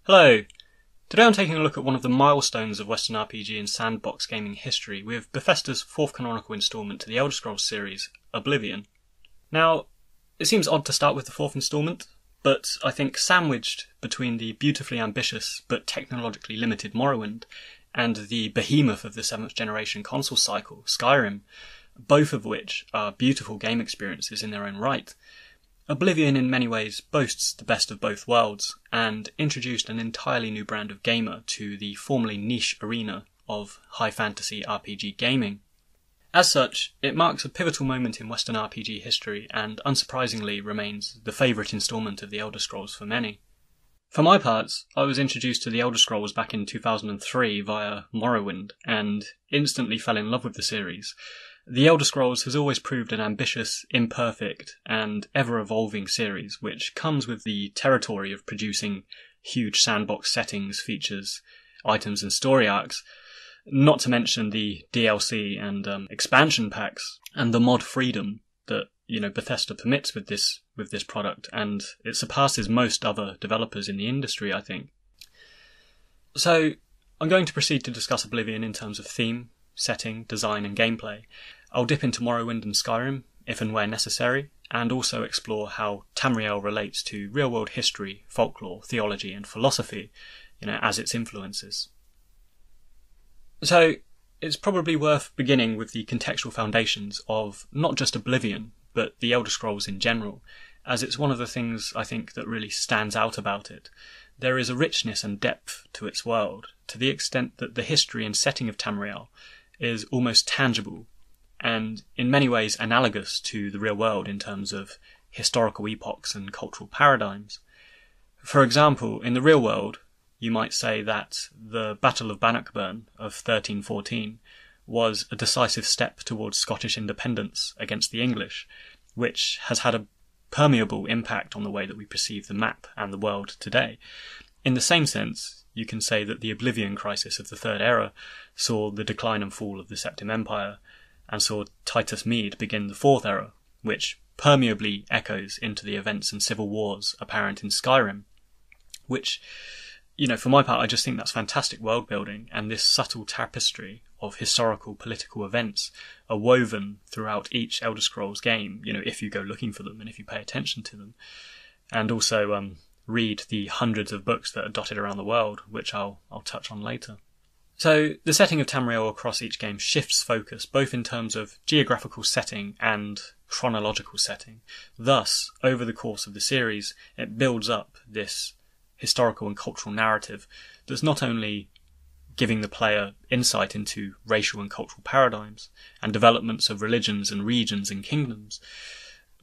Hello! Today I'm taking a look at one of the milestones of Western RPG and sandbox gaming history with Bethesda's fourth canonical instalment to the Elder Scrolls series, Oblivion. Now, it seems odd to start with the fourth instalment, but I think sandwiched between the beautifully ambitious but technologically limited Morrowind and the behemoth of the 7th generation console cycle, Skyrim, both of which are beautiful game experiences in their own right, Oblivion in many ways boasts the best of both worlds and introduced an entirely new brand of gamer to the formerly niche arena of high fantasy RPG gaming. As such, it marks a pivotal moment in Western RPG history and unsurprisingly remains the favourite instalment of the Elder Scrolls for many. For my part, I was introduced to the Elder Scrolls back in 2003 via Morrowind and instantly fell in love with the series. The Elder Scrolls has always proved an ambitious, imperfect, and ever-evolving series, which comes with the territory of producing huge sandbox settings, features, items and story arcs, not to mention the DLC and expansion packs, and the mod freedom that, Bethesda permits with this product, and it surpasses most other developers in the industry, I think. So, I'm going to proceed to discuss Oblivion in terms of theme, setting, design and gameplay. I'll dip into Morrowind and Skyrim, if and where necessary, and also explore how Tamriel relates to real-world history, folklore, theology and philosophy, as its influences. So, it's probably worth beginning with the contextual foundations of not just Oblivion, but the Elder Scrolls in general, as it's one of the things I think that really stands out about it. There is a richness and depth to its world, to the extent that the history and setting of Tamriel is almost tangible, and in many ways analogous to the real world in terms of historical epochs and cultural paradigms. For example, in the real world, you might say that the Battle of Bannockburn of 1314 was a decisive step towards Scottish independence against the English, which has had a permeable impact on the way that we perceive the map and the world today. In the same sense, you can say that the Oblivion crisis of the Third Era saw the decline and fall of the Septim Empire, and saw Titus Mede begin the Fourth Era, which permeably echoes into the events and civil wars apparent in Skyrim, which, for my part, I just think that's fantastic world building, and this subtle tapestry of historical political events are woven throughout each Elder Scrolls game, if you go looking for them and if you pay attention to them, and also read the hundreds of books that are dotted around the world, which I'll touch on later. So the setting of Tamriel across each game shifts focus, both in terms of geographical setting and chronological setting. Thus, over the course of the series, it builds up this historical and cultural narrative that's not only giving the player insight into racial and cultural paradigms and developments of religions and regions and kingdoms,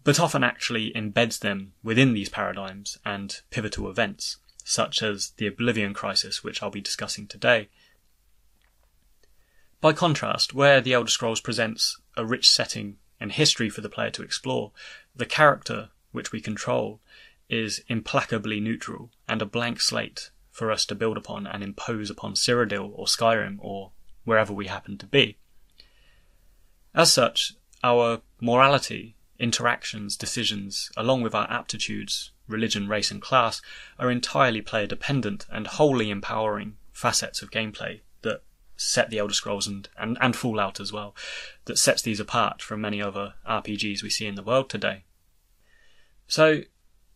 but often actually embeds them within these paradigms and pivotal events, such as the Oblivion crisis, which I'll be discussing today. By contrast, where the Elder Scrolls presents a rich setting and history for the player to explore, the character which we control is implacably neutral and a blank slate for us to build upon and impose upon Cyrodiil or Skyrim or wherever we happen to be. As such, our morality, interactions, decisions, along with our aptitudes, religion, race and class, are entirely player dependent and wholly empowering facets of gameplay that set the Elder Scrolls and Fallout as well, that sets these apart from many other RPGs we see in the world today. So,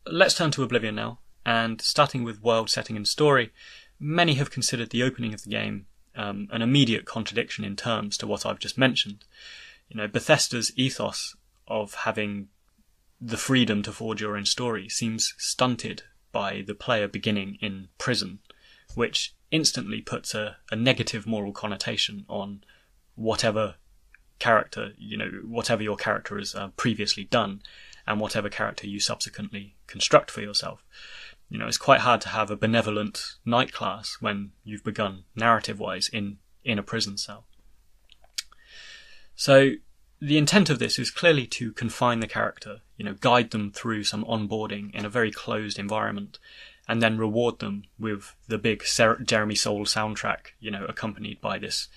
let's turn to Oblivion now, and starting with world setting and story, many have considered the opening of the game an immediate contradiction in terms to what I've just mentioned. Bethesda's ethos of having the freedom to forge your own story seems stunted by the player beginning in prison, which instantly puts a negative moral connotation on whatever character, whatever your character has previously done, and whatever character you subsequently construct for yourself. It's quite hard to have a benevolent knight class when you've begun narrative-wise in a prison cell. So the intent of this is clearly to confine the character, guide them through some onboarding in a very closed environment, and then reward them with the big Jeremy Soule soundtrack, accompanied by this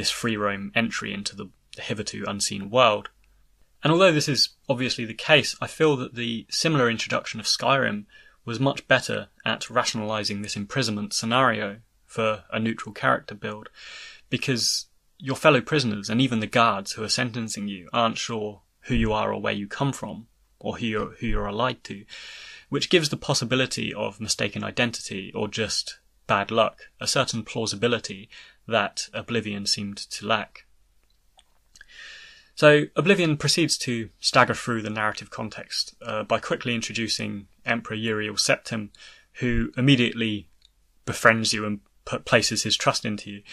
free roam entry into the hitherto unseen world. And although this is obviously the case, I feel that the similar introduction of Skyrim was much better at rationalising this imprisonment scenario for a neutral character build, because your fellow prisoners and even the guards who are sentencing you aren't sure who you are or where you come from, or who you're allied to, which gives the possibility of mistaken identity or just bad luck a certain plausibility that Oblivion seemed to lack. So Oblivion proceeds to stagger through the narrative context by quickly introducing Emperor Uriel Septim, who immediately befriends you and places his trust into you.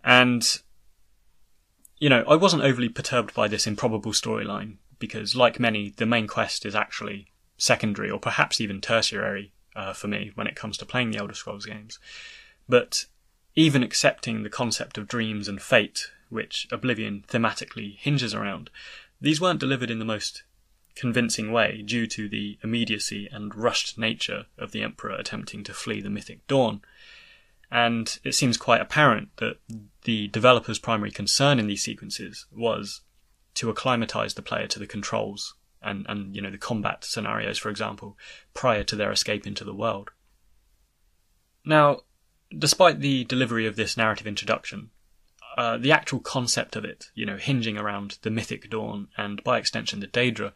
And, I wasn't overly perturbed by this improbable storyline, because like many, the main quest is actually secondary or perhaps even tertiary for me when it comes to playing the Elder Scrolls games. But even accepting the concept of dreams and fate, which Oblivion thematically hinges around, these weren't delivered in the most convincing way due to the immediacy and rushed nature of the Emperor attempting to flee the mythic dawn. And it seems quite apparent that the developers' primary concern in these sequences was to acclimatise the player to the controls and the combat scenarios, for example, prior to their escape into the world. Now, despite the delivery of this narrative introduction, the actual concept of it, hinging around the mythic dawn and by extension the Daedra,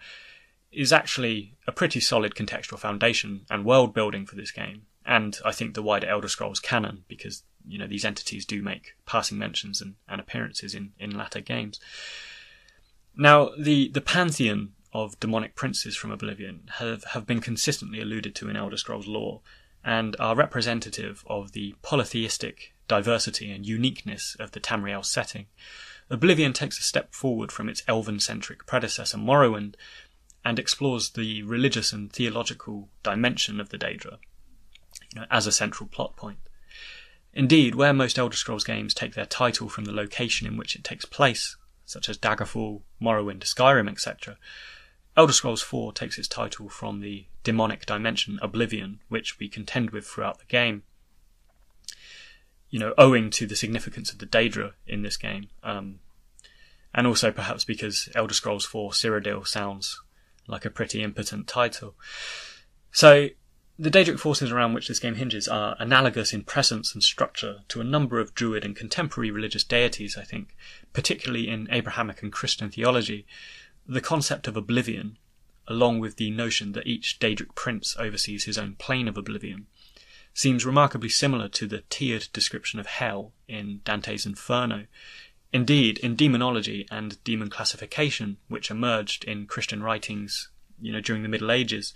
is actually a pretty solid contextual foundation and world building for this game, and I think the wider Elder Scrolls canon, because these entities do make passing mentions and appearances in latter games. Now, the pantheon of demonic princes from Oblivion have been consistently alluded to in Elder Scrolls lore, and are representative of the polytheistic diversity and uniqueness of the Tamriel setting. Oblivion takes a step forward from its elven-centric predecessor Morrowind, and explores the religious and theological dimension of the Daedra, as a central plot point. Indeed, where most Elder Scrolls games take their title from the location in which it takes place, such as Daggerfall, Morrowind, Skyrim, etc., Elder Scrolls IV takes its title from the demonic dimension Oblivion, which we contend with throughout the game, owing to the significance of the Daedra in this game, and also perhaps because Elder Scrolls IV Cyrodiil sounds like a pretty impotent title. So, the Daedric forces around which this game hinges are analogous in presence and structure to a number of Druid and contemporary religious deities, I think, particularly in Abrahamic and Christian theology. The concept of oblivion, along with the notion that each Daedric prince oversees his own plane of oblivion, seems remarkably similar to the tiered description of hell in Dante's Inferno. Indeed, in demonology and demon classification, which emerged in Christian writings, during the Middle Ages,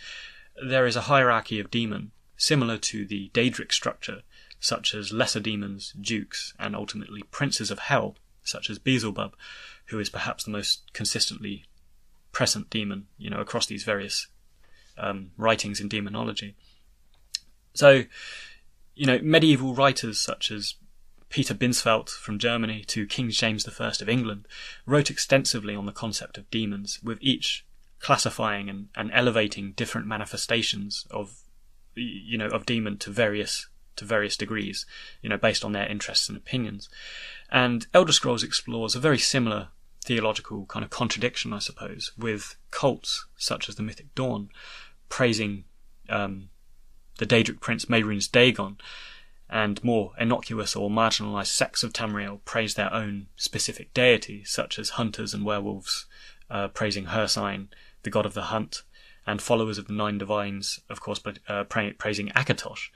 there is a hierarchy of demon, similar to the Daedric structure, such as lesser demons, dukes, and ultimately princes of hell, such as Beelzebub, who is perhaps the most consistently present demon, across these various writings in demonology. So, medieval writers such as Peter Binsfeld from Germany to King James I of England wrote extensively on the concept of demons, with each classifying and elevating different manifestations of demon to various degrees, based on their interests and opinions. And Elder Scrolls explores a very similar theological kind of contradiction, I suppose, with cults such as the Mythic Dawn, praising the Daedric prince Mehrunes Dagon, and more innocuous or marginalised sects of Tamriel praise their own specific deity, such as hunters and werewolves praising Hircine, the god of the hunt, and followers of the Nine Divines, of course, praising Akatosh,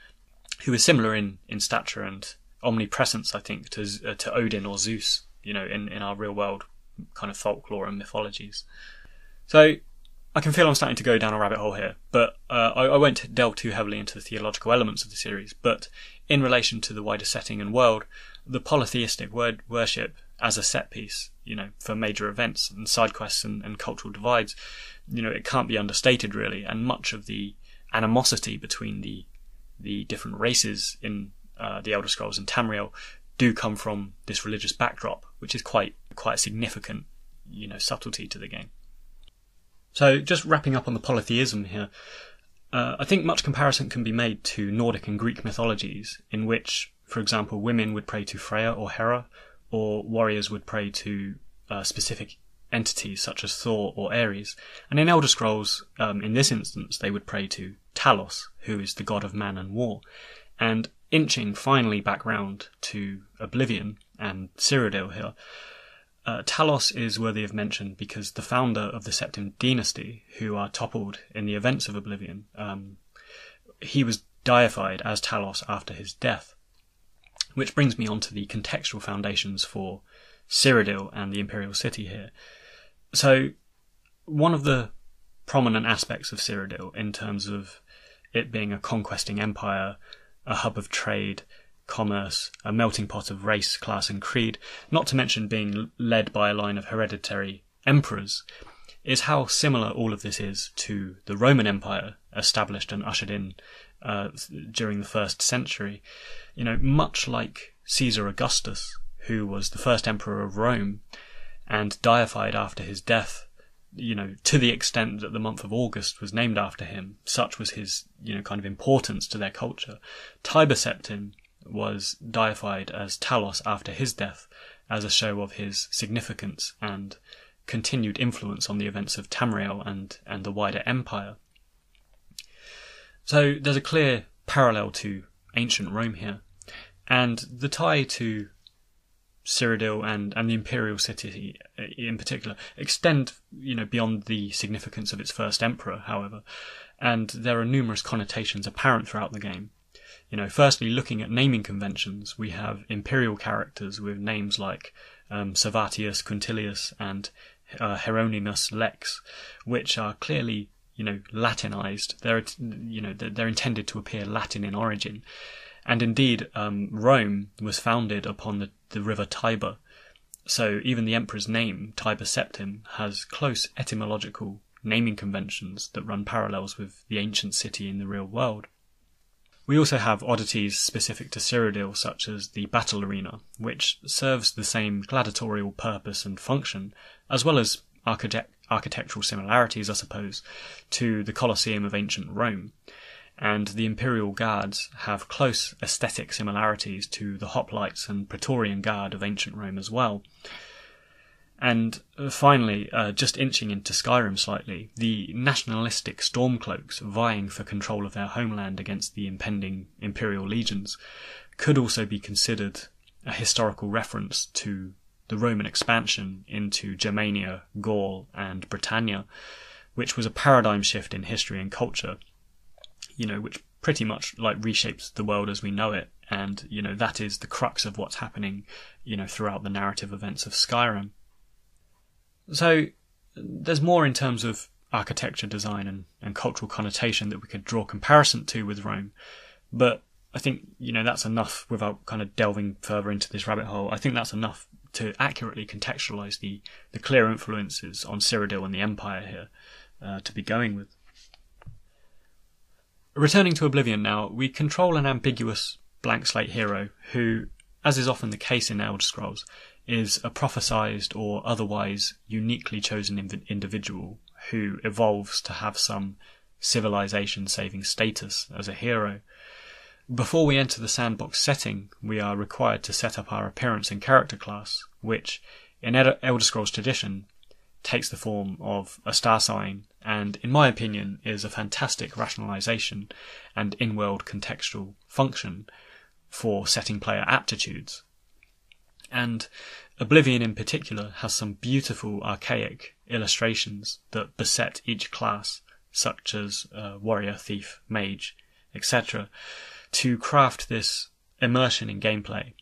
who is similar in stature and omnipresence, I think, to Odin or Zeus, in our real world kind of folklore and mythologies. So I can feel I'm starting to go down a rabbit hole here, but I won't delve too heavily into the theological elements of the series. But in relation to the wider setting and world, the polytheistic worship as a set piece, for major events and side quests and cultural divides, it can't be understated really. And much of the animosity between the different races in the Elder Scrolls and Tamriel do come from this religious backdrop, which is quite a significant, subtlety to the game. So just wrapping up on the polytheism here, I think much comparison can be made to Nordic and Greek mythologies, in which, for example, women would pray to Freya or Hera, or warriors would pray to specific entities such as Thor or Ares. And in Elder Scrolls, in this instance, they would pray to Talos, who is the god of man and war. And inching finally back round to Oblivion and Cyrodiil here, Talos is worthy of mention because the founder of the Septim dynasty, who are toppled in the events of Oblivion, he was deified as Talos after his death. Which brings me on to the contextual foundations for Cyrodiil and the Imperial City here. So, one of the prominent aspects of Cyrodiil, in terms of it being a conquesting empire, a hub of trade, commerce, a melting pot of race, class and creed, not to mention being led by a line of hereditary emperors, is how similar all of this is to the Roman Empire, established and ushered in during the 1st century. You know, much like Caesar Augustus, who was the first emperor of Rome and deified after his death, you know, to the extent that the month of August was named after him. Such was his, you know, kind of importance to their culture. Tiber Septim was deified as Talos after his death, as a show of his significance and continued influence on the events of Tamriel and the wider empire. So there's a clear parallel to ancient Rome here, and the tie to Cyrodiil and the Imperial City in particular extend, you know, beyond the significance of its first emperor, however, and there are numerous connotations apparent throughout the game. You know, firstly, looking at naming conventions, we have imperial characters with names like Servatius Quintilius and Hieronymus Lex, which are clearly, you know, Latinized. They're intended to appear Latin in origin. And indeed, Rome was founded upon the river Tiber. So even the emperor's name, Tiber Septim, has close etymological naming conventions that run parallels with the ancient city in the real world. We also have oddities specific to Cyrodiil, such as the battle arena, which serves the same gladiatorial purpose and function, as well as architectural similarities, I suppose, to the Colosseum of ancient Rome. And the Imperial Guards have close aesthetic similarities to the hoplites and Praetorian Guard of ancient Rome as well. And finally, just inching into Skyrim slightly, the nationalistic Stormcloaks vying for control of their homeland against the impending Imperial legions could also be considered a historical reference to the Roman expansion into Germania, Gaul and Britannia, which was a paradigm shift in history and culture, you know, which pretty much like reshapes the world as we know it. And, you know, that is the crux of what's happening, you know, throughout the narrative events of Skyrim. So there's more in terms of architecture, design and cultural connotation that we could draw comparison to with Rome. But I think, you know, that's enough without kind of delving further into this rabbit hole. I think that's enough to accurately contextualise the clear influences on Cyrodiil and the Empire here to be going with. Returning to Oblivion now, we control an ambiguous blank slate hero who, as is often the case in Elder Scrolls, is a prophesized or otherwise uniquely chosen individual who evolves to have some civilization-saving status as a hero. Before we enter the sandbox setting, we are required to set up our appearance and character class, which, in Elder Scrolls tradition, takes the form of a star sign, and, in my opinion, is a fantastic rationalization and in-world contextual function for setting player aptitudes. And Oblivion in particular has some beautiful archaic illustrations that beset each class, such as warrior, thief, mage, etc., to craft this immersion in gameplay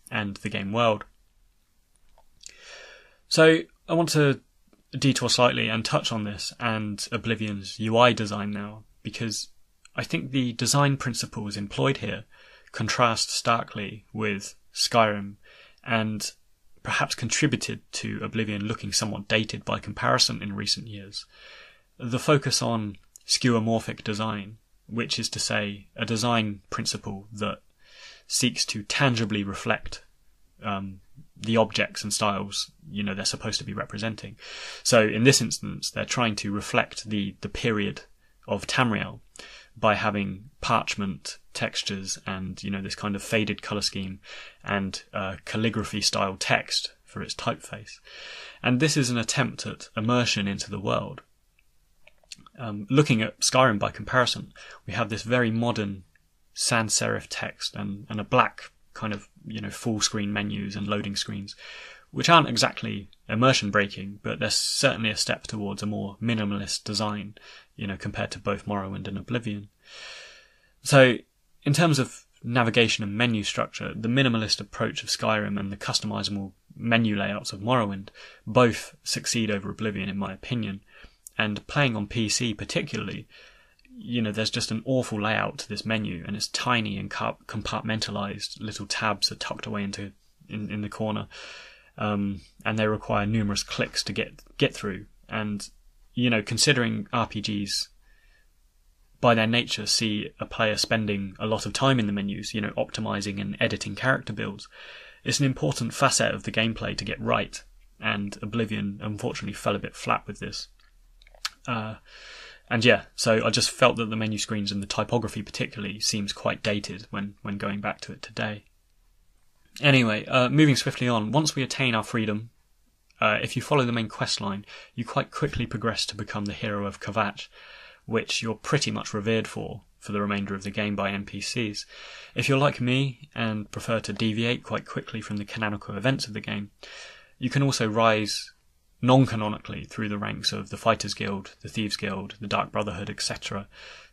and the game world. So I want to detour slightly and touch on this and Oblivion's UI design now, because I think the design principles employed here contrast starkly with Skyrim and perhaps contributed to Oblivion looking somewhat dated by comparison in recent years. The focus on skeuomorphic design, which is to say a design principle that seeks to tangibly reflect the objects and styles, you know, they're supposed to be representing. So in this instance, they're trying to reflect the period of Tamriel by having parchment textures and, you know, this kind of faded colour scheme and calligraphy style text for its typeface. And this is an attempt at immersion into the world. Looking at Skyrim by comparison, we have this very modern sans serif text and a black kind of, full screen menus and loading screens, which aren't exactly immersion breaking, but they're certainly a step towards a more minimalist design, compared to both Morrowind and Oblivion. So in terms of navigation and menu structure, the minimalist approach of Skyrim and the customizable menu layouts of Morrowind both succeed over Oblivion in my opinion. And playing on PC particularly, there's just an awful layout to this menu, and it's tiny and compartmentalized. Little tabs are tucked away in the corner, and they require numerous clicks to get through. And considering RPGs by their nature see a player spending a lot of time in the menus, optimizing and editing character builds, it's an important facet of the gameplay to get right. And Oblivion unfortunately fell a bit flat with this. So I just felt that the menu screens and the typography particularly seems quite dated when going back to it today. Anyway, moving swiftly on, once we attain our freedom, if you follow the main quest line, you quite quickly progress to become the hero of Kvatch, which you're pretty much revered for the remainder of the game by NPCs. If you're like me and prefer to deviate quite quickly from the canonical events of the game, you can also rise non-canonically through the ranks of the Fighters Guild, the Thieves Guild, the Dark Brotherhood, etc.,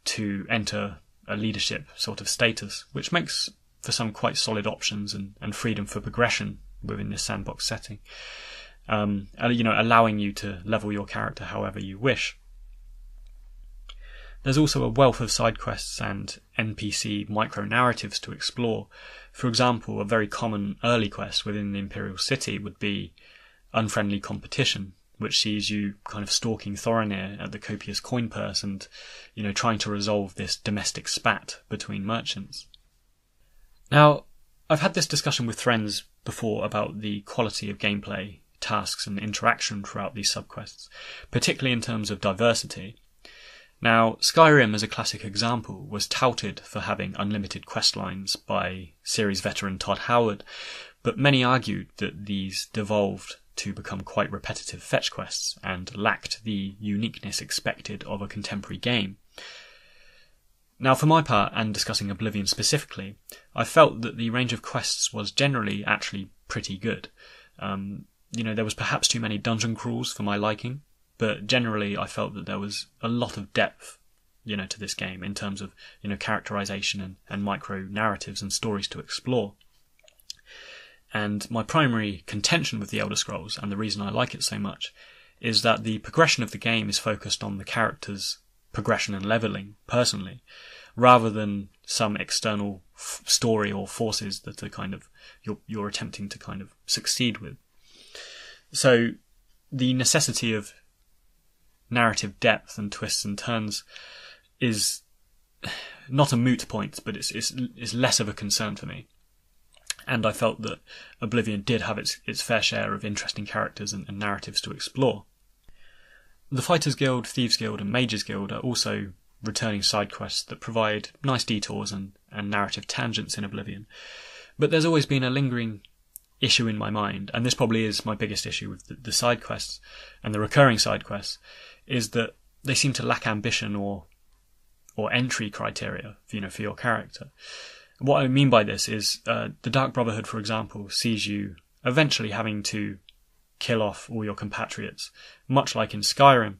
to enter a leadership sort of status, which makes for some quite solid options and freedom for progression within this sandbox setting, allowing you to level your character however you wish. There's also a wealth of side quests and NPC micro-narratives to explore. For example, a very common early quest within the Imperial City would be Unfriendly Competition, which sees you kind of stalking Thorinir at the copious coin purse and, trying to resolve this domestic spat between merchants. Now, I've had this discussion with friends before about the quality of gameplay, tasks and interaction throughout these subquests, particularly in terms of diversity. Now, Skyrim, as a classic example, was touted for having unlimited quest lines by series veteran Todd Howard, but many argued that these devolved to become quite repetitive fetch quests and lacked the uniqueness expected of a contemporary game. Now, for my part, and discussing Oblivion specifically, I felt that the range of quests was generally actually pretty good. There was perhaps too many dungeon crawls for my liking, but generally I felt that there was a lot of depth, to this game in terms of, characterization and micro narratives and stories to explore. And my primary contention with the Elder Scrolls, and the reason I like it so much, is that the progression of the game is focused on the character's progression and leveling, personally, rather than some external story or forces that are kind of you're attempting to kind of succeed with. So the necessity of narrative depth and twists and turns is not a moot point, but it's less of a concern for me. And I felt that Oblivion did have its fair share of interesting characters and narratives to explore. The Fighters Guild, Thieves Guild and Mages Guild are also returning side quests that provide nice detours and narrative tangents in Oblivion. But there's always been a lingering issue in my mind, and this probably is my biggest issue with the side quests and the recurring side quests, is that they seem to lack ambition or entry criteria, for your character. What I mean by this is the Dark Brotherhood, for example, sees you eventually having to kill off all your compatriots, much like in Skyrim.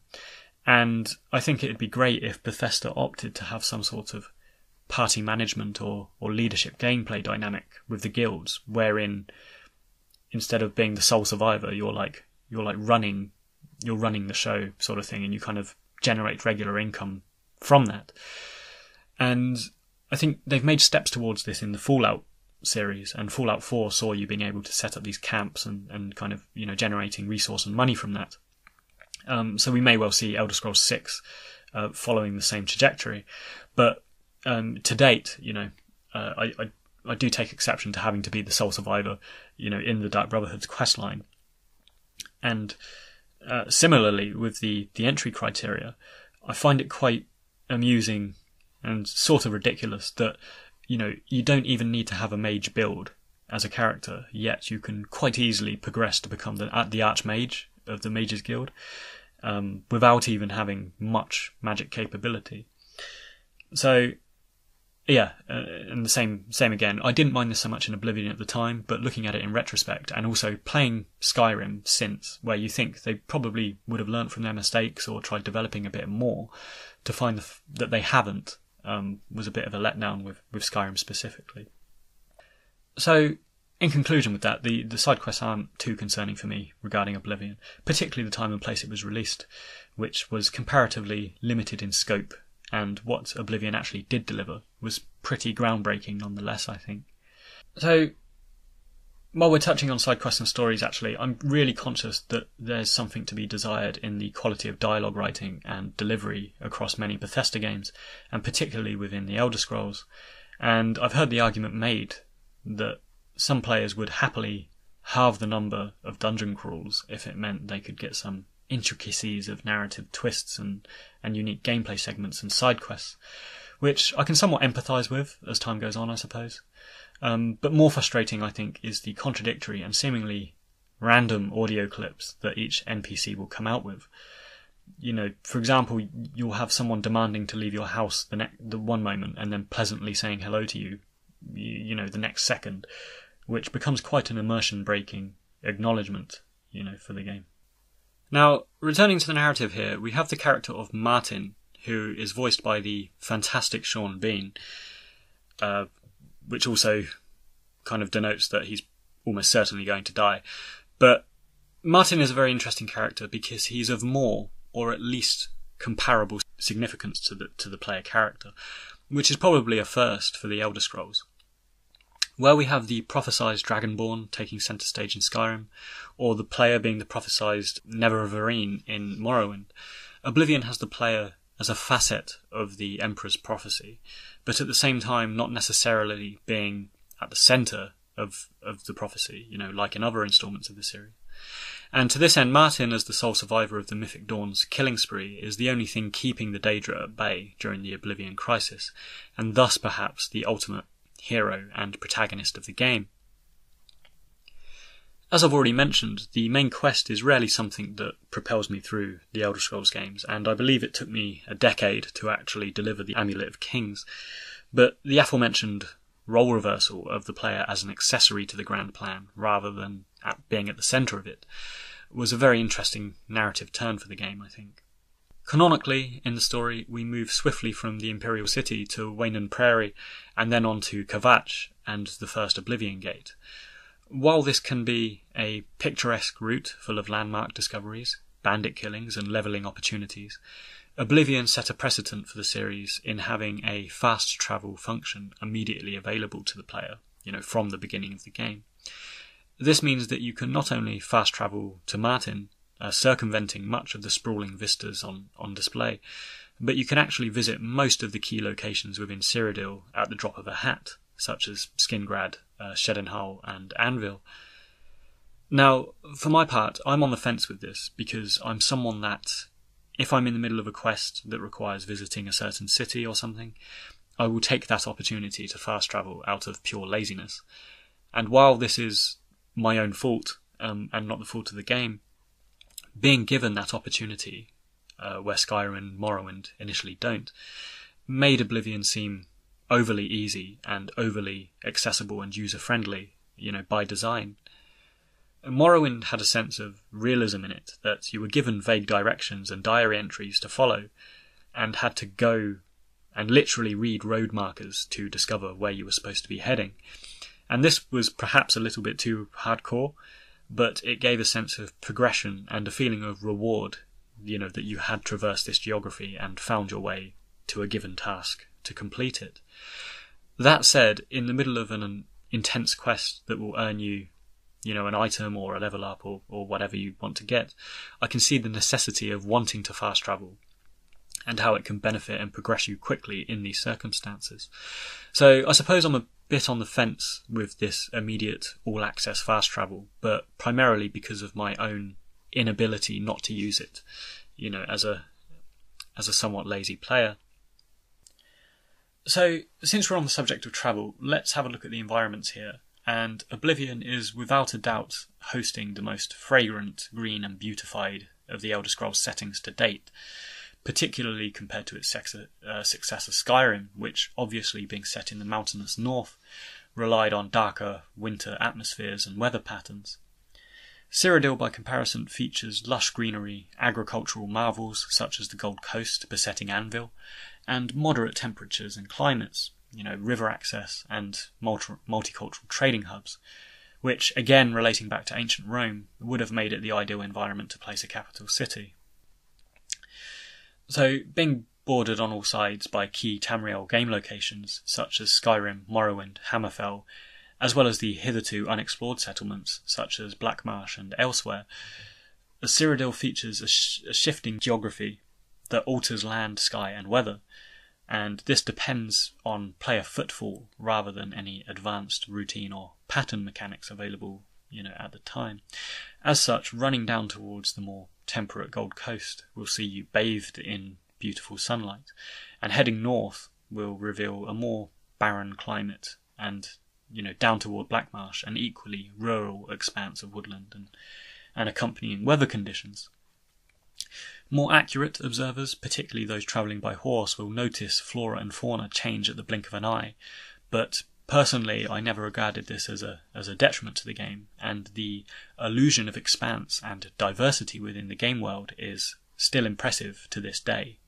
And I think it'd be great if Bethesda opted to have some sort of party management or leadership gameplay dynamic with the guilds, wherein instead of being the sole survivor, you're running the show sort of thing, and you kind of generate regular income from that. And I think they've made steps towards this in the Fallout series, and Fallout 4 saw you being able to set up these camps and kind of, generating resource and money from that. So we may well see Elder Scrolls 6 following the same trajectory. But to date, I do take exception to having to be the sole survivor, in the Dark Brotherhood's questline. And similarly with the entry criteria, I find it quite amusing and sort of ridiculous that, you don't even need to have a mage build as a character, yet you can quite easily progress to become the Archmage of the Mages Guild without even having much magic capability. So, yeah, and the same again. I didn't mind this so much in Oblivion at the time, but looking at it in retrospect, and also playing Skyrim since, where you think they probably would have learnt from their mistakes or tried developing a bit more, to find that they haven't was a bit of a letdown with Skyrim specifically. So, in conclusion with that, the side quests aren't too concerning for me regarding Oblivion, particularly the time and place it was released, which was comparatively limited in scope, and what Oblivion actually did deliver was pretty groundbreaking nonetheless, I think. So, while we're touching on side quests and stories, actually, I'm really conscious that there's something to be desired in the quality of dialogue writing and delivery across many Bethesda games, and particularly within the Elder Scrolls. And I've heard the argument made that some players would happily halve the number of dungeon crawls if it meant they could get some intricacies of narrative twists and unique gameplay segments and side quests, which I can somewhat empathise with as time goes on, I suppose. But more frustrating, I think, is the contradictory and seemingly random audio clips that each NPC will come out with. You know, for example, you'll have someone demanding to leave your house the one moment and then pleasantly saying hello to you, the next second, which becomes quite an immersion-breaking acknowledgement, for the game. Now, returning to the narrative here, we have the character of Martin, who is voiced by the fantastic Sean Bean, which also kind of denotes that he's almost certainly going to die. But Martin is a very interesting character because he's of more, or at least comparable significance to the player character, which is probably a first for the Elder Scrolls. Where we have the prophesized Dragonborn taking centre stage in Skyrim, or the player being the prophesized Never-Vereen in Morrowind, Oblivion has the player as a facet of the Emperor's prophecy, but at the same time not necessarily being at the centre of the prophecy, like in other instalments of the series. And to this end, Martin, as the sole survivor of the Mythic Dawn's killing spree, is the only thing keeping the Daedra at bay during the Oblivion crisis, and thus perhaps the ultimate hero and protagonist of the game. As I've already mentioned, the main quest is rarely something that propels me through the Elder Scrolls games, and I believe it took me a decade to actually deliver the Amulet of Kings, but the aforementioned role reversal of the player as an accessory to the grand plan, rather than being at the centre of it, was a very interesting narrative turn for the game, I think. Canonically, in the story, we move swiftly from the Imperial City to Waynan Prairie, and then on to Kvatch and the first Oblivion Gate. While this can be a picturesque route full of landmark discoveries, bandit killings and levelling opportunities, Oblivion set a precedent for the series in having a fast travel function immediately available to the player, from the beginning of the game. This means that you can not only fast travel to Martin, circumventing much of the sprawling vistas on display, but you can actually visit most of the key locations within Cyrodiil at the drop of a hat, such as Skingrad, Shedenhall and Anvil. Now, for my part, I'm on the fence with this, because I'm someone that, if I'm in the middle of a quest that requires visiting a certain city or something, I will take that opportunity to fast travel out of pure laziness. And while this is my own fault, and not the fault of the game, being given that opportunity, where Skyrim and Morrowind initially don't, made Oblivion seem overly easy and overly accessible and user-friendly, by design. Morrowind had a sense of realism in it, that you were given vague directions and diary entries to follow, and had to go and literally read road markers to discover where you were supposed to be heading. And this was perhaps a little bit too hardcore, but it gave a sense of progression and a feeling of reward, that you had traversed this geography and found your way to a given task to complete it. That said, in the middle of an intense quest that will earn you, an item or a level up or whatever you want to get, I can see the necessity of wanting to fast travel and how it can benefit and progress you quickly in these circumstances. So I suppose I'm a bit on the fence with this immediate all-access fast travel, but primarily because of my own inability not to use it, as a somewhat lazy player. So, since we're on the subject of travel, let's have a look at the environments here and Oblivion is without a doubt hosting the most fragrant, green and beautified of the Elder Scrolls settings to date, particularly compared to its successor Skyrim, which, obviously being set in the mountainous north, relied on darker winter atmospheres and weather patterns. Cyrodiil, by comparison, features lush greenery, agricultural marvels such as the Gold Coast besetting Anvil, and moderate temperatures and climates, river access and multicultural trading hubs, which, again relating back to ancient Rome, would have made it the ideal environment to place a capital city. So, being bordered on all sides by key Tamriel game locations such as Skyrim, Morrowind, Hammerfell, as well as the hitherto unexplored settlements such as Blackmarsh and elsewhere, Cyrodiil features a shifting geography that alters land, sky and weather, and this depends on player footfall rather than any advanced routine or pattern mechanics available at the time. As such, running down towards the more temperate Gold Coast will see you bathed in beautiful sunlight, and heading north will reveal a more barren climate and down toward Blackmarsh, an equally rural expanse of woodland and accompanying weather conditions. More accurate observers, particularly those travelling by horse, will notice flora and fauna change at the blink of an eye, but personally I never regarded this as a detriment to the game, and the illusion of expanse and diversity within the game world is still impressive to this day,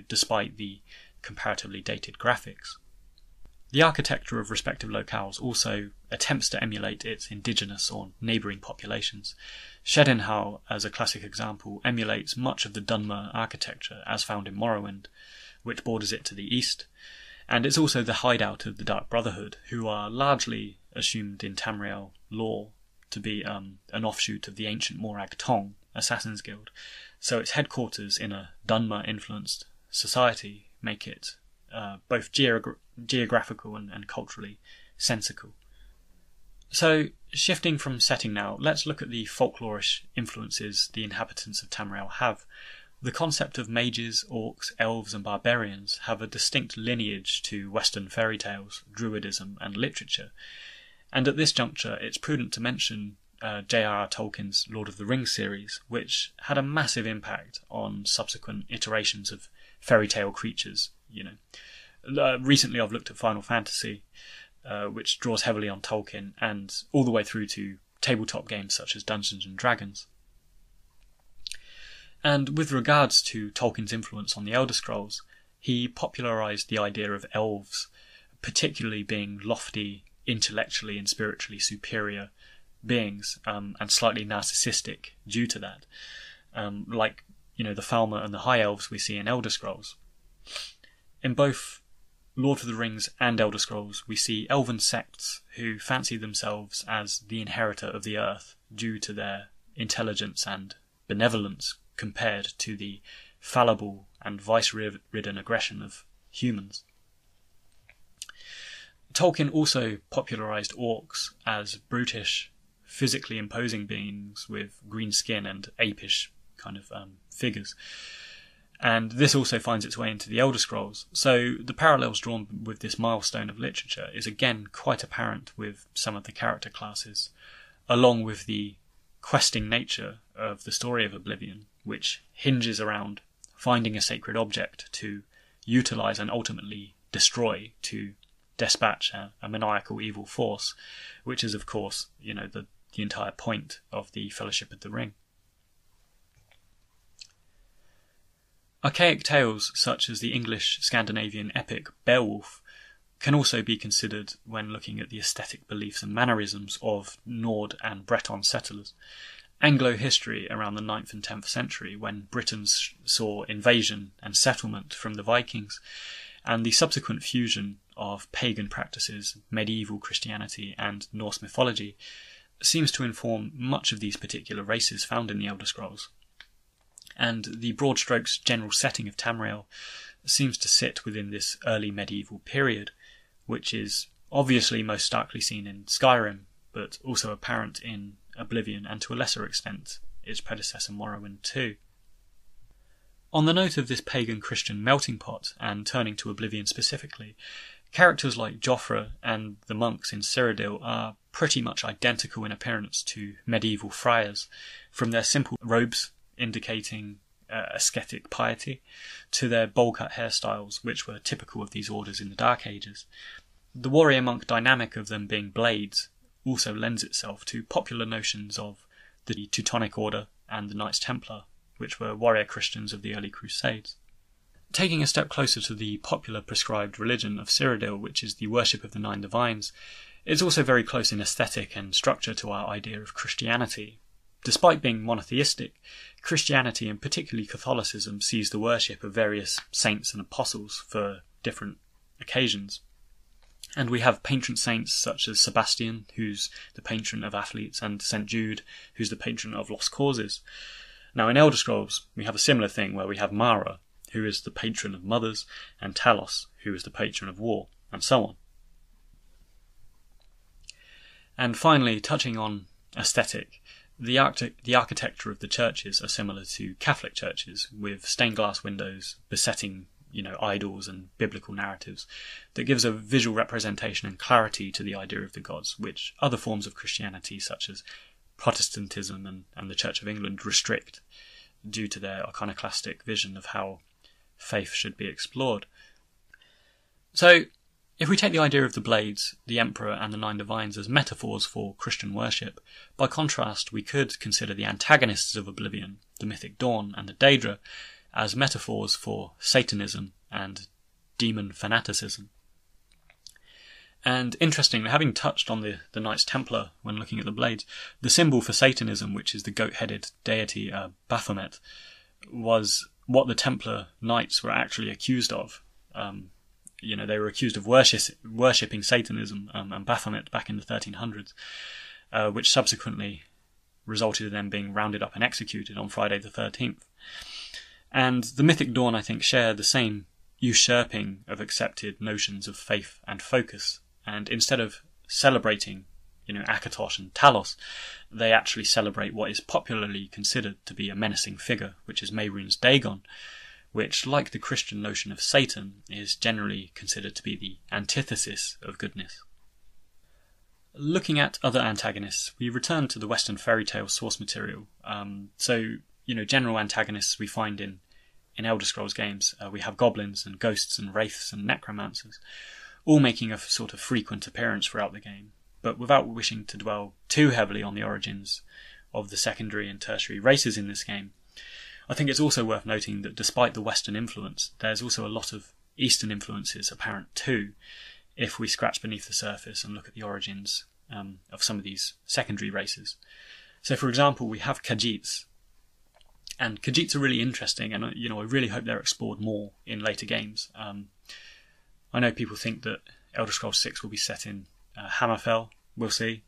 despite the comparatively dated graphics. The architecture of respective locales also attempts to emulate its indigenous or neighbouring populations. Chedenhal, as a classic example, emulates much of the Dunmer architecture as found in Morrowind, which borders it to the east, and it's also the hideout of the Dark Brotherhood, who are largely assumed in Tamriel lore to be an offshoot of the ancient Morag Tong, Assassin's Guild, so its headquarters in a Dunmer-influenced society make it both geographical and culturally sensical. So, shifting from setting now, let's look at the folklorist influences the inhabitants of Tamriel have. The concept of mages, orcs, elves and barbarians have a distinct lineage to Western fairy tales, druidism and literature, and at this juncture it's prudent to mention J.R.R. Tolkien's Lord of the Rings series, which had a massive impact on subsequent iterations of fairy tale creatures. Recently I've looked at Final Fantasy, which draws heavily on Tolkien, and all the way through to tabletop games such as Dungeons and Dragons. And with regards to Tolkien's influence on the Elder Scrolls, he popularised the idea of elves, particularly being lofty, intellectually and spiritually superior beings, and slightly narcissistic due to that, like the Falmer and the High Elves we see in Elder Scrolls. In both Lord of the Rings and Elder Scrolls, we see elven sects who fancy themselves as the inheritor of the earth due to their intelligence and benevolence compared to the fallible and vice-ridden aggression of humans. Tolkien also popularised orcs as brutish, physically imposing beings with green skin and apish kind of figures. And this also finds its way into the Elder Scrolls. So the parallels drawn with this milestone of literature is again quite apparent with some of the character classes, along with the questing nature of the story of Oblivion, which hinges around finding a sacred object to utilise and ultimately destroy to dispatch a maniacal evil force, which is of course, the entire point of the Fellowship of the Ring. Archaic tales such as the English-Scandinavian epic Beowulf can also be considered when looking at the aesthetic beliefs and mannerisms of Nord and Breton settlers. Anglo history around the 9th and 10th century, when Britons saw invasion and settlement from the Vikings, and the subsequent fusion of pagan practices, medieval Christianity and Norse mythology, seems to inform much of these particular races found in the Elder Scrolls. And the broad strokes general setting of Tamriel seems to sit within this early medieval period, which is obviously most starkly seen in Skyrim, but also apparent in Oblivion and to a lesser extent its predecessor Morrowind too. On the note of this pagan Christian melting pot, and turning to Oblivion specifically, Characters like Joffre and the monks in Cyrodiil are pretty much identical in appearance to medieval friars, from their simple robes indicating ascetic piety to their bowl-cut hairstyles, which were typical of these orders in the Dark Ages. The warrior-monk dynamic of them being blades also lends itself to popular notions of the Teutonic Order and the Knights Templar, which were warrior Christians of the early Crusades. Taking a step closer to the popular prescribed religion of Cyrodiil, which is the worship of the Nine Divines, it's also very close in aesthetic and structure to our idea of Christianity. Despite being monotheistic, Christianity, and particularly Catholicism, sees the worship of various saints and apostles for different occasions. And we have patron saints such as Sebastian, who's the patron of athletes, and St. Jude, who's the patron of lost causes. Now in Elder Scrolls, we have a similar thing where we have Mara, who is the patron of mothers, and Talos, who is the patron of war, and so on. And finally, touching on aesthetic, the architecture of the churches are similar to Catholic churches, with stained glass windows besetting, idols and biblical narratives, that gives a visual representation and clarity to the idea of the gods, which other forms of Christianity, such as Protestantism and the Church of England, restrict due to their iconoclastic vision of how faith should be explored. So, if we take the idea of the blades, the Emperor and the Nine Divines as metaphors for Christian worship, by contrast we could consider the antagonists of Oblivion, the Mythic Dawn and the Daedra, as metaphors for Satanism and demon fanaticism. And interestingly, having touched on the Knights Templar when looking at the blades, the symbol for Satanism, which is the goat-headed deity Baphomet, was what the Templar Knights were actually accused of. They were accused of worshipping Satanism and Baphomet back in the 1300s, which subsequently resulted in them being rounded up and executed on Friday the 13th. And the Mythic Dawn, I think, share the same usurping of accepted notions of faith and focus. And instead of celebrating, Akatosh and Talos, they actually celebrate what is popularly considered to be a menacing figure, which is Mehrunes Dagon, which, like the Christian notion of Satan, is generally considered to be the antithesis of goodness. Looking at other antagonists, we return to the Western fairy tale source material. General antagonists we find in Elder Scrolls games. We have goblins and ghosts and wraiths and necromancers, all making a sort of frequent appearance throughout the game. But without wishing to dwell too heavily on the origins of the secondary and tertiary races in this game, I think it's also worth noting that despite the Western influence, there's also a lot of Eastern influences apparent too, if we scratch beneath the surface and look at the origins of some of these secondary races. So, for example, we have Khajiits. And Khajiits are really interesting, and I really hope they're explored more in later games. I know people think that Elder Scrolls 6 will be set in Hammerfell. We'll see.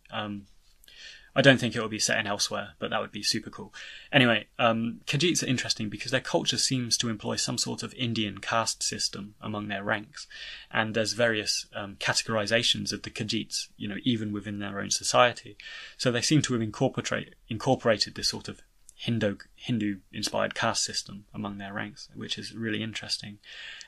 I don't think it will be set in elsewhere, but that would be super cool. Anyway, Khajiits are interesting because their culture seems to employ some sort of Indian caste system among their ranks, and there's various categorizations of the Khajiits, even within their own society. So they seem to have incorporated this sort of Hindu-inspired caste system among their ranks, which is really interesting.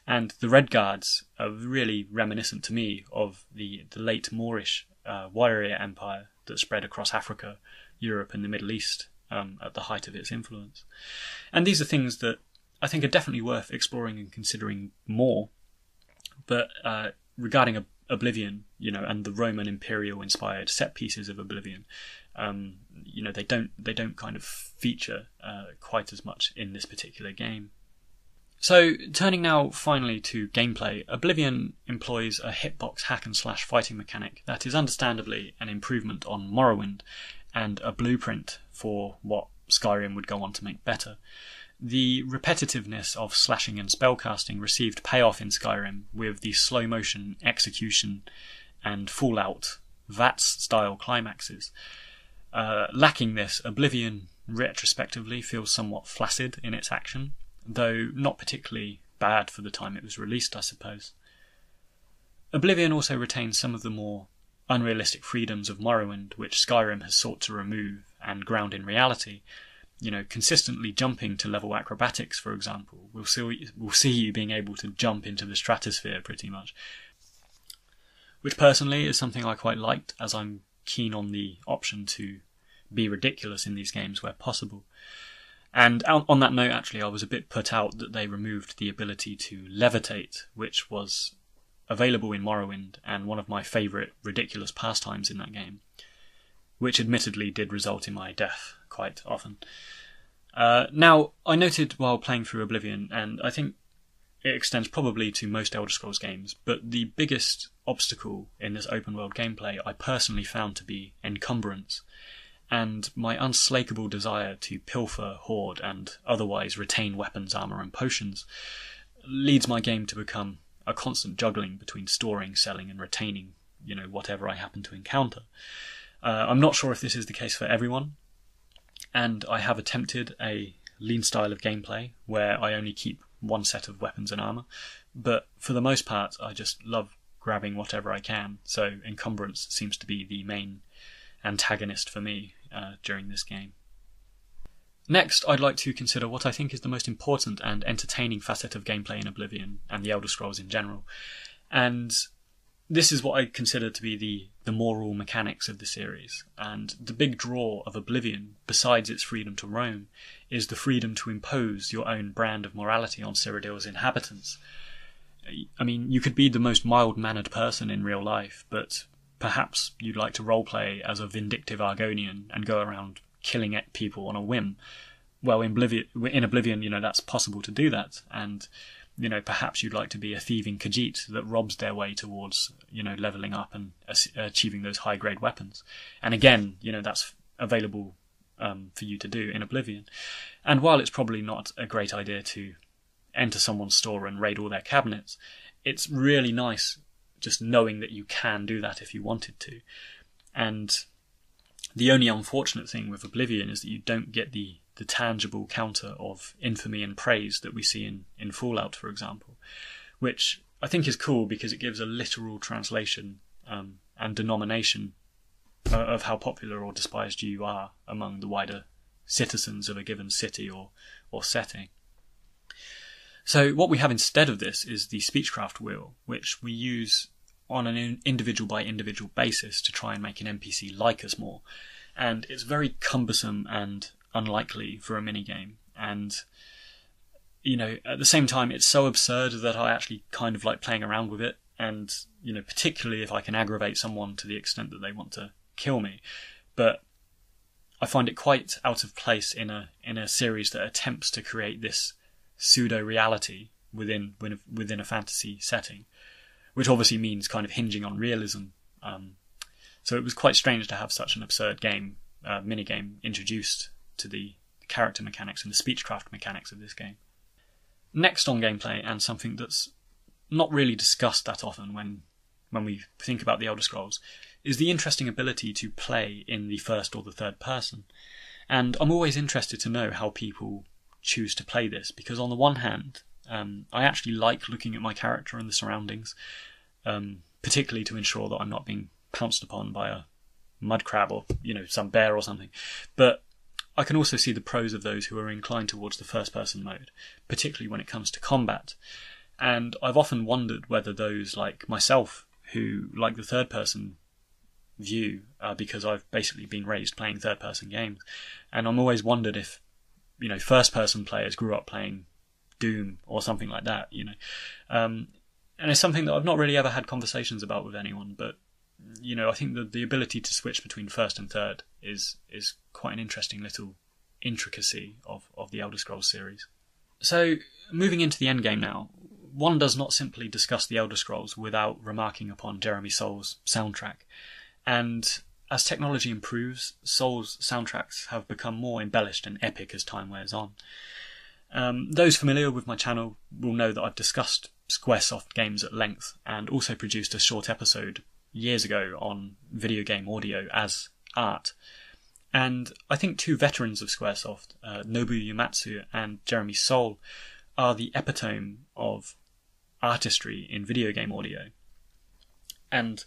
And the Red Guards are really reminiscent to me of the late Moorish warrior empire that spread across Africa, Europe and the Middle East at the height of its influence. And these are things that I think are definitely worth exploring and considering more. But regarding Oblivion, and the Roman imperial-inspired set pieces of Oblivion, they don't kind of feature quite as much in this particular game. So, turning now finally to gameplay, Oblivion employs a hitbox hack-and-slash fighting mechanic that is understandably an improvement on Morrowind and a blueprint for what Skyrim would go on to make better. The repetitiveness of slashing and spellcasting received payoff in Skyrim with the slow-motion execution and Fallout VATS-style climaxes. Lacking this, Oblivion retrospectively feels somewhat flaccid in its action, though not particularly bad for the time it was released, I suppose. Oblivion also retains some of the more unrealistic freedoms of Morrowind, which Skyrim has sought to remove and ground in reality. Consistently jumping to level acrobatics, for example, we'll see you being able to jump into the stratosphere pretty much. which personally is something I quite liked, as I'm keen on the option to be ridiculous in these games where possible. And on that note, actually, I was a bit put out that they removed the ability to levitate, which was available in Morrowind and one of my favourite ridiculous pastimes in that game, which admittedly did result in my death quite often. Now, I noted while playing through Oblivion, and I think it extends probably to most Elder Scrolls games, but the biggest obstacle in this open world gameplay I personally found to be encumbrance, and my unslakable desire to pilfer, hoard, and otherwise retain weapons, armour and potions leads my game to become a constant juggling between storing, selling and retaining, whatever I happen to encounter. I'm not sure if this is the case for everyone, and I have attempted a lean style of gameplay where I only keep one set of weapons and armour, but for the most part I just love grabbing whatever I can, so encumbrance seems to be the main antagonist for me during this game. Next, I'd like to consider what I think is the most important and entertaining facet of gameplay in Oblivion and the Elder Scrolls in general, and this is what I consider to be the moral mechanics of the series. And the big draw of Oblivion, besides its freedom to roam, is the freedom to impose your own brand of morality on Cyrodiil's inhabitants. I mean, you could be the most mild-mannered person in real life, but perhaps you'd like to roleplay as a vindictive Argonian and go around killing at people on a whim. Well, in Oblivion, that's possible to do that, and perhaps you'd like to be a thieving Khajiit that robs their way towards, leveling up and achieving those high-grade weapons. And again, that's available for you to do in Oblivion. And while it's probably not a great idea to enter someone's store and raid all their cabinets, it's really nice just knowing that you can do that if you wanted to. And the only unfortunate thing with Oblivion is that you don't get the tangible counter of infamy and praise that we see in Fallout, for example, which I think is cool because it gives a literal translation and denomination of how popular or despised you are among the wider citizens of a given city or setting. So what we have instead of this is the speechcraft wheel, which we use on an individual by individual basis to try and make an NPC like us more. And it's very cumbersome and unlikely for a minigame. And, at the same time, it's so absurd that I actually kind of like playing around with it. And, particularly if I can aggravate someone to the extent that they want to kill me. But I find it quite out of place in a series that attempts to create this pseudo-reality within a fantasy setting, which obviously means kind of hinging on realism. So it was quite strange to have such an absurd minigame introduced to the character mechanics and the speechcraft mechanics of this game. Next on gameplay, and something that's not really discussed that often when we think about the Elder Scrolls, is the interesting ability to play in the first or the third person. And I'm always interested to know how people choose to play this, because on the one hand, I actually like looking at my character and the surroundings, particularly to ensure that I'm not being pounced upon by a mud crab or some bear or something. But I can also see the pros of those who are inclined towards the first person mode, particularly when it comes to combat. And I've often wondered whether those like myself who like the third person view, because I've basically been raised playing third person games, and I'm always wondered if first person players grew up playing Doom or something like that, and it's something that I've not really ever had conversations about with anyone, but I think that the ability to switch between first and third is quite an interesting little intricacy of the Elder Scrolls series. So, moving into the endgame now, one does not simply discuss the Elder Scrolls without remarking upon Jeremy Soul's soundtrack. And as technology improves, Soul's soundtracks have become more embellished and epic as time wears on. Those familiar with my channel will know that I've discussed Squaresoft games at length and also produced a short episode years ago on video game audio as art. And I think two veterans of Squaresoft, Nobuo Uematsu and Jeremy Soule, are the epitome of artistry in video game audio. And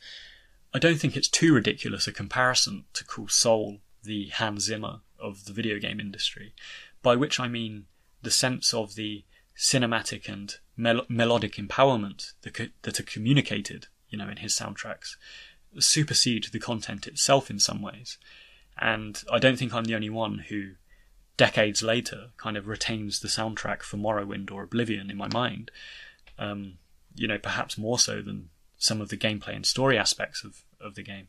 I don't think it's too ridiculous a comparison to call Soule the Hans Zimmer of the video game industry, by which I mean the sense of the cinematic and melodic empowerment that are communicated in his soundtracks, supersede the content itself in some ways. And I don't think I'm the only one who, decades later, kind of retains the soundtrack for Morrowind or Oblivion in my mind. Perhaps more so than some of the gameplay and story aspects of the game.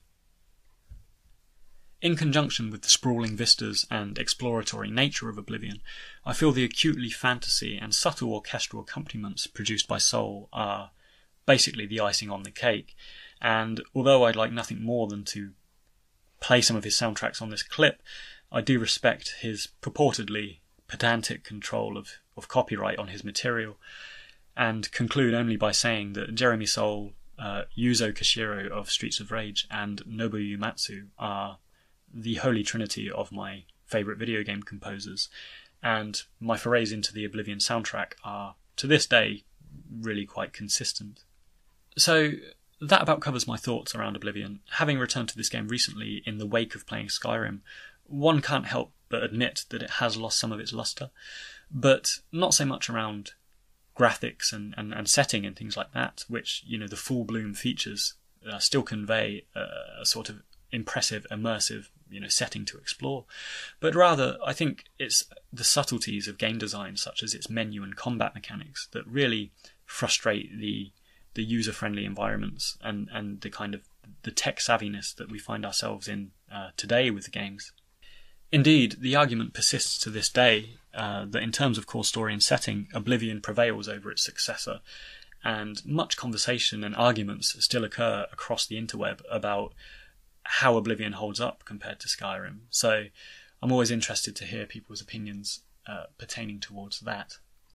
In conjunction with the sprawling vistas and exploratory nature of Oblivion, I feel the acutely fantasy and subtle orchestral accompaniments produced by Soul are basically the icing on the cake, and although I'd like nothing more than to play some of his soundtracks on this clip, I do respect his purportedly pedantic control of copyright on his material, and conclude only by saying that Jeremy Soule, Yuzo Koshiro of Streets of Rage, and Nobuo Uematsu are the holy trinity of my favourite video game composers, and my forays into the Oblivion soundtrack are, to this day, really quite consistent. So that about covers my thoughts around Oblivion. Having returned to this game recently in the wake of playing Skyrim, one can't help but admit that it has lost some of its lustre, but not so much around graphics and setting and things like that, which, the full bloom features still convey a sort of impressive, immersive, setting to explore. But rather, I think it's the subtleties of game design, such as its menu and combat mechanics, that really frustrate the user-friendly environments and the kind of the tech savviness that we find ourselves in today with the games. Indeed, the argument persists to this day that in terms of core story and setting, Oblivion prevails over its successor, and much conversation and arguments still occur across the interweb about how Oblivion holds up compared to Skyrim. So I'm always interested to hear people's opinions pertaining towards that.